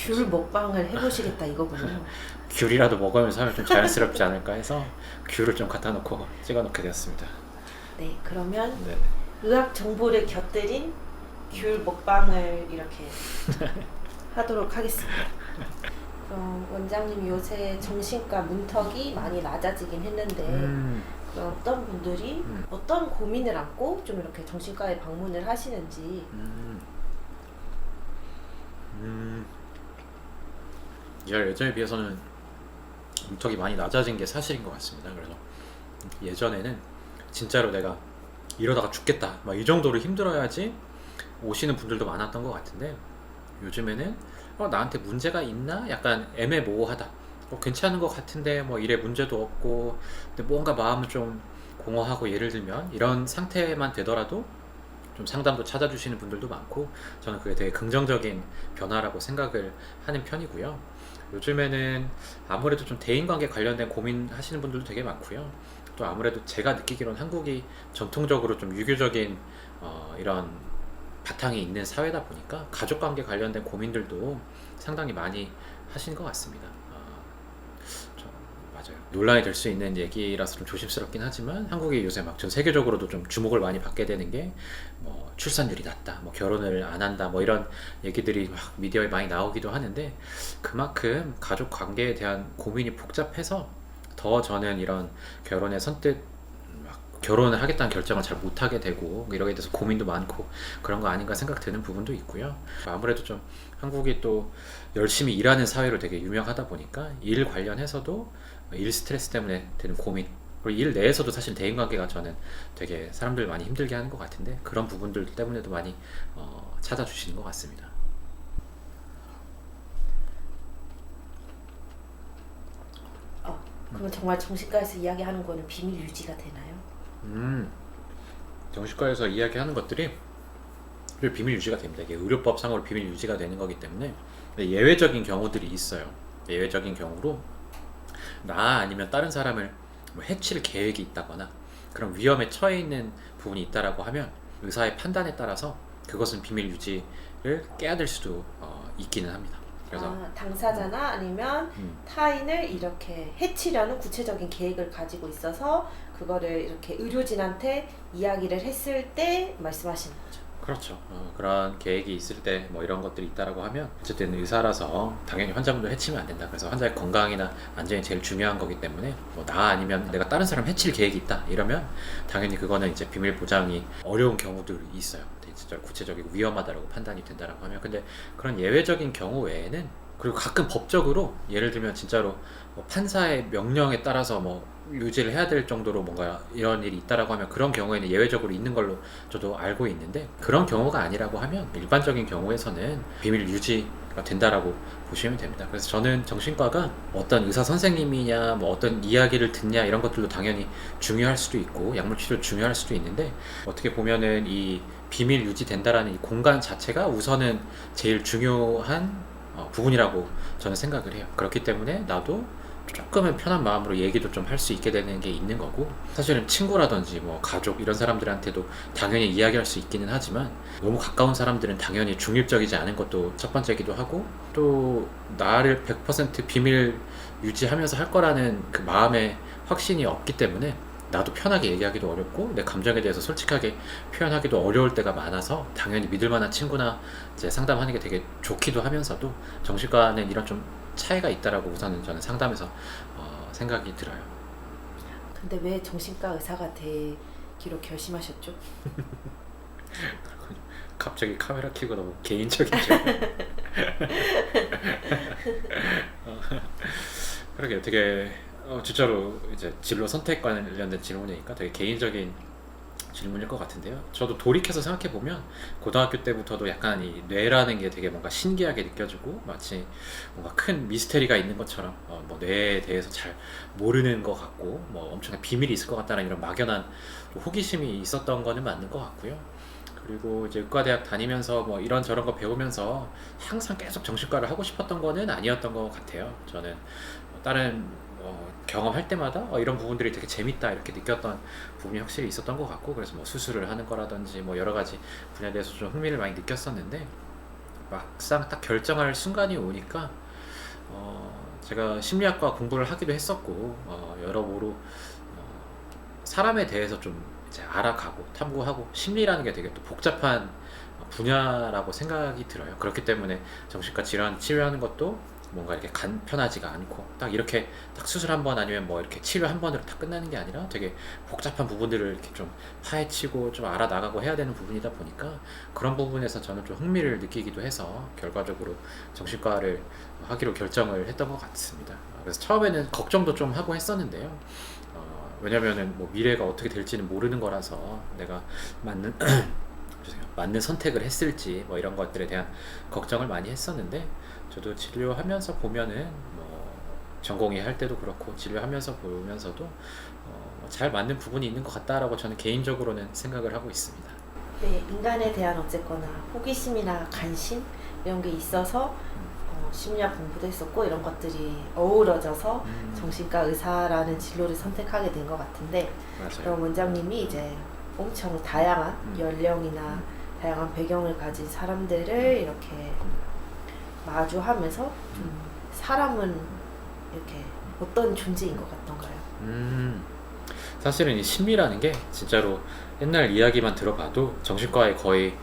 귤 먹방을 해보시겠다 이거군요. 귤이라도 먹으면서 하면 좀 자연스럽지 않을까 해서 귤을 좀 갖다 놓고 찍어 놓게 되었습니다. 네, 그러면 네. 의학 정보를 곁들인 귤 먹방을 이렇게 하도록 하겠습니다. 그럼 원장님 요새 정신과 문턱이 많이 낮아지긴 했는데 그럼 어떤 분들이 어떤 고민을 안고 좀 이렇게 정신과에 방문을 하시는지. 예전에 비해서는 문턱이 많이 낮아진 게 사실인 것 같습니다. 그래서 예전에는 진짜로 내가 이러다가 죽겠다 막 이 정도로 힘들어야지 오시는 분들도 많았던 것 같은데 요즘에는 나한테 문제가 있나? 약간 애매모호하다. 괜찮은 것 같은데 뭐 일에 문제도 없고 근데 뭔가 마음은 좀 공허하고 예를 들면 이런 상태만 되더라도 좀 상담도 찾아주시는 분들도 많고 저는 그게 되게 긍정적인 변화라고 생각을 하는 편이고요. 요즘에는 아무래도 좀 대인관계 관련된 고민하시는 분들도 되게 많고요. 또 아무래도 제가 느끼기로는 한국이 전통적으로 좀 유교적인 이런 바탕이 있는 사회다 보니까 가족관계 관련된 고민들도 상당히 많이 하시는 것 같습니다. 맞아요. 논란이 될 수 있는 얘기라서 좀 조심스럽긴 하지만 한국이 요새 막 전 세계적으로도 좀 주목을 많이 받게 되는 게 뭐 출산율이 낮다, 뭐 결혼을 안 한다, 뭐 이런 얘기들이 막 미디어에 많이 나오기도 하는데 그만큼 가족 관계에 대한 고민이 복잡해서 더 저는 이런 결혼의 선뜻 결혼을 하겠다는 결정을 잘 못하게 되고 이러게 돼서 고민도 많고 그런 거 아닌가 생각되는 부분도 있고요. 아무래도 좀 한국이 또 열심히 일하는 사회로 되게 유명하다 보니까 일 관련해서도 일 스트레스 때문에 드는 고민 그리고 일 내에서도 사실 대인관계가 저는 되게 사람들 많이 힘들게 하는 것 같은데 그런 부분들 때문에도 많이 찾아주시는 것 같습니다. 그러면 정말 정신과에서 이야기하는 거는 비밀 유지가 되나요? 정신과에서 이야기하는 것들이 비밀 유지가 됩니다. 이게 의료법상으로 비밀 유지가 되는 거기 때문에 예외적인 경우들이 있어요. 예외적인 경우로 나 아니면 다른 사람을 뭐 해칠 계획이 있다거나 그런 위험에 처해 있는 부분이 있다라고 하면 의사의 판단에 따라서 그것은 비밀 유지를 깨야 될 수도 있기는 합니다. 그래서 당사자나 아니면 타인을 이렇게 해치려는 구체적인 계획을 가지고 있어서 그거를 이렇게 의료진한테 이야기를 했을 때 말씀하시는 거죠. 그렇죠. 그런 계획이 있을 때 뭐 이런 것들이 있다라고 하면 어쨌든 의사라서 당연히 환자분들 해치면 안 된다. 그래서 환자의 건강이나 안전이 제일 중요한 거기 때문에 뭐 나 아니면 내가 다른 사람 해칠 계획이 있다 이러면 당연히 그거는 이제 비밀 보장이 어려운 경우들이 있어요. 진짜 구체적이고 위험하다라고 판단이 된다라고 하면 근데 그런 예외적인 경우 외에는 그리고 가끔 법적으로 예를 들면 진짜로 뭐 판사의 명령에 따라서 뭐 유지를 해야 될 정도로 뭔가 이런 일이 있다라고 하면 그런 경우에는 예외적으로 있는 걸로 저도 알고 있는데 그런 경우가 아니라고 하면 일반적인 경우에서는 비밀 유지가 된다라고 보시면 됩니다. 그래서 저는 정신과가 어떤 의사 선생님이냐 뭐 어떤 이야기를 듣냐 이런 것들도 당연히 중요할 수도 있고 약물 치료 중요할 수도 있는데 어떻게 보면은 이 비밀 유지된다라는 이 공간 자체가 우선은 제일 중요한 부분이라고 저는 생각을 해요. 그렇기 때문에 나도 조금은 편한 마음으로 얘기도 좀 할 수 있게 되는 게 있는 거고 사실은 친구라든지 뭐 가족 이런 사람들한테도 당연히 이야기할 수 있기는 하지만 너무 가까운 사람들은 당연히 중립적이지 않은 것도 첫 번째이기도 하고 또 나를 100% 비밀 유지하면서 할 거라는 그 마음의 확신이 없기 때문에 나도 편하게 얘기하기도 어렵고 내 감정에 대해서 솔직하게 표현하기도 어려울 때가 많아서 당연히 믿을 만한 친구나 이제 상담하는 게 되게 좋기도 하면서도 정신과는 이런 좀 차이가 있다라고 우선은 저는 상담에서 생각이 들어요. 근데 왜 정신과 의사가 되기로 결심하셨죠? 갑자기 카메라 켜고 너무 개인적이죠. 그러게 되게 진짜로 이제 진로 선택 관련된 질문이니까 되게 개인적인 질문일 것 같은데요. 저도 돌이켜서 생각해 보면 고등학교 때부터도 약간 이 뇌라는 게 되게 뭔가 신기하게 느껴지고 마치 뭔가 큰 미스테리가 있는 것처럼 뭐 뇌에 대해서 잘 모르는 것 같고 뭐 엄청난 비밀이 있을 것 같다는 이런 막연한 호기심이 있었던 거는 맞는 것 같고요. 그리고 이제 의과대학 다니면서 뭐 이런저런 거 배우면서 항상 계속 정신과를 하고 싶었던 거는 아니었던 것 같아요. 저는 다른 경험할 때마다 이런 부분들이 되게 재밌다 이렇게 느꼈던 부분이 확실히 있었던 것 같고 그래서 뭐 수술을 하는 거라든지 뭐 여러 가지 분야에 대해서 좀 흥미를 많이 느꼈었는데 막상 딱 결정할 순간이 오니까 제가 심리학과 공부를 하기도 했었고 여러모로 사람에 대해서 좀 이제 알아가고 탐구하고 심리라는 게 되게 또 복잡한 분야라고 생각이 들어요. 그렇기 때문에 정신과 질환 치료하는 것도 뭔가 이렇게 간편하지가 않고 딱 이렇게 딱 수술 한 번 아니면 뭐 이렇게 치료 한 번으로 다 끝나는 게 아니라 되게 복잡한 부분들을 이렇게 좀 파헤치고 좀 알아나가고 해야 되는 부분이다 보니까 그런 부분에서 저는 좀 흥미를 느끼기도 해서 결과적으로 정신과를 하기로 결정을 했던 것 같습니다. 그래서 처음에는 걱정도 좀 하고 했었는데요. 왜냐면은 뭐 미래가 어떻게 될지는 모르는 거라서 내가 맞는 맞는 선택을 했을지 뭐 이런 것들에 대한 걱정을 많이 했었는데 저도 진료하면서 보면은 뭐 전공의 할 때도 그렇고 진료하면서 보면서도 잘 맞는 부분이 있는 것 같다라고 저는 개인적으로는 생각을 하고 있습니다. 네, 인간에 대한 어쨌거나 호기심이나 관심 이런 게 있어서 심리학 공부도 했었고 이런 것들이 어우러져서 정신과 의사라는 진로를 선택하게 된 것 같은데 맞아요. 그럼 원장님이 이제 엄청 다양한 연령이나 다양한 배경을 가진 사람들을 이렇게 마주하면서 좀 사람은 이렇게 어떤 존재인 것 같던가요? 사실은 이 심리라는 게 진짜로 옛날 이야기만 들어봐도 정신과의 거의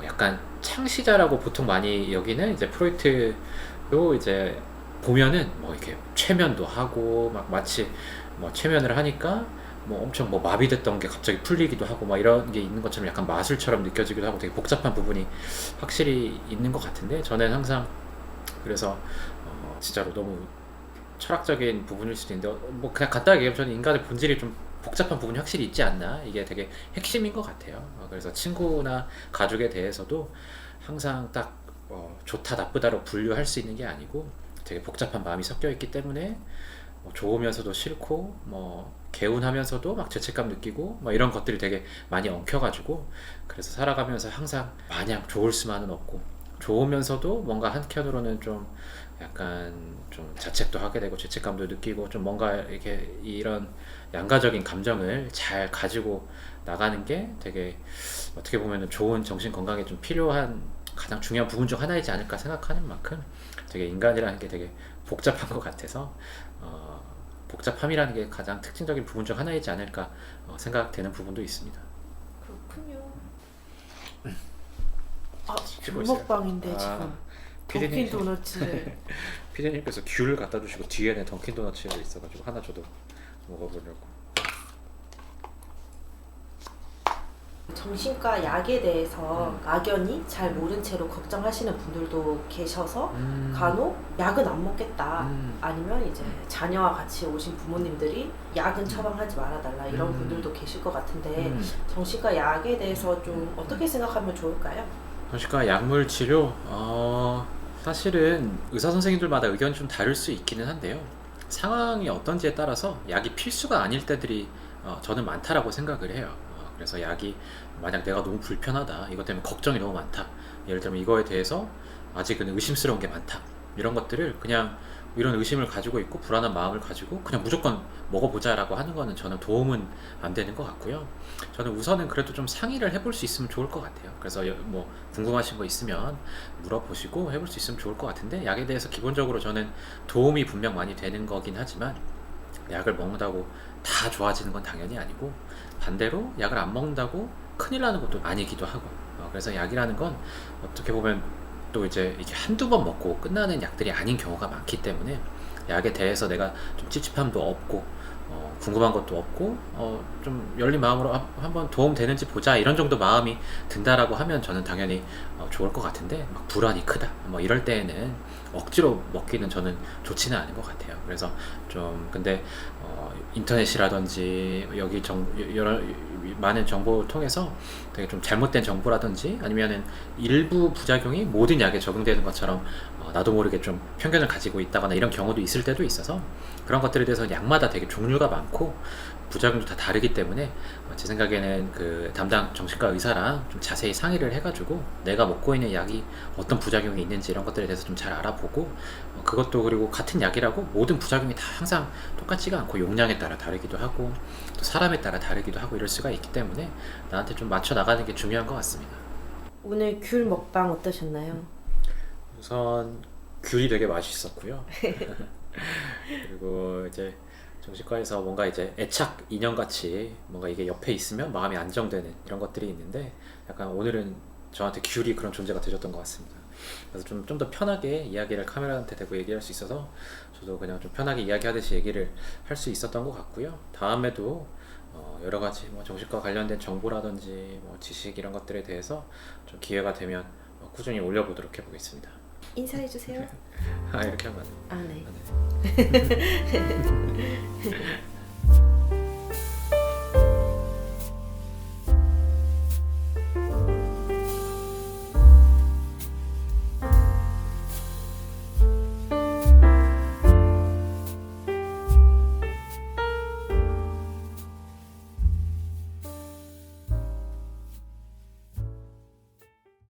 약간 창시자라고 보통 많이 여기는 이제 프로이트도 이제 보면은 뭐 이렇게 최면도 하고 막 마치 뭐 최면을 하니까 뭐 엄청 뭐 마비됐던 게 갑자기 풀리기도 하고 막 이런 게 있는 것처럼 약간 마술처럼 느껴지기도 하고 되게 복잡한 부분이 확실히 있는 것 같은데 저는 항상 그래서 진짜로 너무 철학적인 부분일 수도 있는데 뭐 그냥 간단하게 얘기하면 저는 인간의 본질이 좀 복잡한 부분이 확실히 있지 않나 이게 되게 핵심인 것 같아요. 그래서 친구나 가족에 대해서도 항상 딱 좋다 나쁘다로 분류할 수 있는 게 아니고 되게 복잡한 마음이 섞여 있기 때문에 뭐 좋으면서도 싫고 뭐 개운하면서도 막 죄책감 느끼고 뭐 이런 것들이 되게 많이 엉켜가지고 그래서 살아가면서 항상 마냥 좋을 수만은 없고 좋으면서도 뭔가 한켠으로는 좀 약간 좀 자책도 하게 되고 죄책감도 느끼고 좀 뭔가 이렇게 이런 양가적인 감정을 잘 가지고 나가는 게 되게 어떻게 보면 좋은 정신 건강에 좀 필요한 가장 중요한 부분 중 하나이지 않을까 생각하는 만큼 되게 인간이라는 게 되게 복잡한 것 같아서 복잡함이라는 게 가장 특징적인 부분 중 하나이지 않을까 생각되는 부분도 있습니다. 그렇군요. 치고 있어요. 귤먹방인데 아, 지금 피디님. 던킨 도너츠를 피디님께서 귤을 갖다 주시고 뒤에는 던킨 도너츠가 있어가지고 하나 저도 먹어보려고. 정신과 약에 대해서 막연히 잘 모른 채로 걱정하시는 분들도 계셔서 간혹 약은 안 먹겠다 아니면 이제 자녀와 같이 오신 부모님들이 약은 처방하지 말아달라 이런 분들도 계실 것 같은데 정신과 약에 대해서 좀 어떻게 생각하면 좋을까요? 정신과 약물 치료 사실은 의사 선생님들마다 의견이 좀 다를 수 있기는 한데요. 상황이 어떤지에 따라서 약이 필수가 아닐 때들이 저는 많다라고 생각을 해요. 그래서 약이 만약 내가 너무 불편하다 이것 때문에 걱정이 너무 많다 예를 들면 이거에 대해서 아직은 의심스러운 게 많다 이런 것들을 그냥 이런 의심을 가지고 있고 불안한 마음을 가지고 그냥 무조건 먹어보자 라고 하는 거는 저는 도움은 안 되는 것 같고요. 저는 우선은 그래도 좀 상의를 해볼 수 있으면 좋을 것 같아요. 그래서 뭐 궁금하신 거 있으면 물어보시고 해볼 수 있으면 좋을 것 같은데 약에 대해서 기본적으로 저는 도움이 분명 많이 되는 거긴 하지만 약을 먹는다고 다 좋아지는 건 당연히 아니고 반대로 약을 안 먹는다고 큰일 나는 것도 아니기도 하고 그래서 약이라는 건 어떻게 보면 또 이제 이게 한두 번 먹고 끝나는 약들이 아닌 경우가 많기 때문에 약에 대해서 내가 좀 찝찝함도 없고 궁금한 것도 없고 좀 열린 마음으로 한번 도움 되는지 보자 이런 정도 마음이 든다라고 하면 저는 당연히 좋을 것 같은데 막 불안이 크다 뭐 이럴 때에는 억지로 먹기는 저는 좋지는 않은 것 같아요. 그래서 좀 근데 인터넷이라든지 여기 여러 많은 정보를 통해서 되게 좀 잘못된 정보라든지 아니면은 일부 부작용이 모든 약에 적용되는 것처럼 나도 모르게 좀 편견을 가지고 있다거나 이런 경우도 있을 때도 있어서 그런 것들에 대해서 약마다 되게 종류가 많고 부작용도 다 다르기 때문에 제 생각에는 그 담당 정신과 의사랑 좀 자세히 상의를 해가지고 내가 먹고 있는 약이 어떤 부작용이 있는지 이런 것들에 대해서 좀 잘 알아보고 그것도 그리고 같은 약이라고 모든 부작용이 다 항상 똑같지가 않고 용량에 따라 다르기도 하고 또 사람에 따라 다르기도 하고 이럴 수가 있기 때문에 나한테 좀 맞춰 나가는 게 중요한 것 같습니다. 오늘 귤 먹방 어떠셨나요? 우선 귤이 되게 맛있었고요. 그리고 이제 정신과에서 뭔가 이제 애착 인형같이 뭔가 이게 옆에 있으면 마음이 안정되는 이런 것들이 있는데 약간 오늘은 저한테 귤이 그런 존재가 되셨던 것 같습니다. 그래서 좀 더 편하게 이야기를 카메라한테 대고 얘기할 수 있어서 저도 그냥 좀 편하게 이야기하듯이 얘기를 할 수 있었던 것 같고요. 다음에도 여러 가지 뭐 정신과 관련된 정보라든지 뭐 지식 이런 것들에 대해서 좀 기회가 되면 꾸준히 올려보도록 해보겠습니다. 인사해 주세요. 아 이렇게 하면 아 네. 안 돼.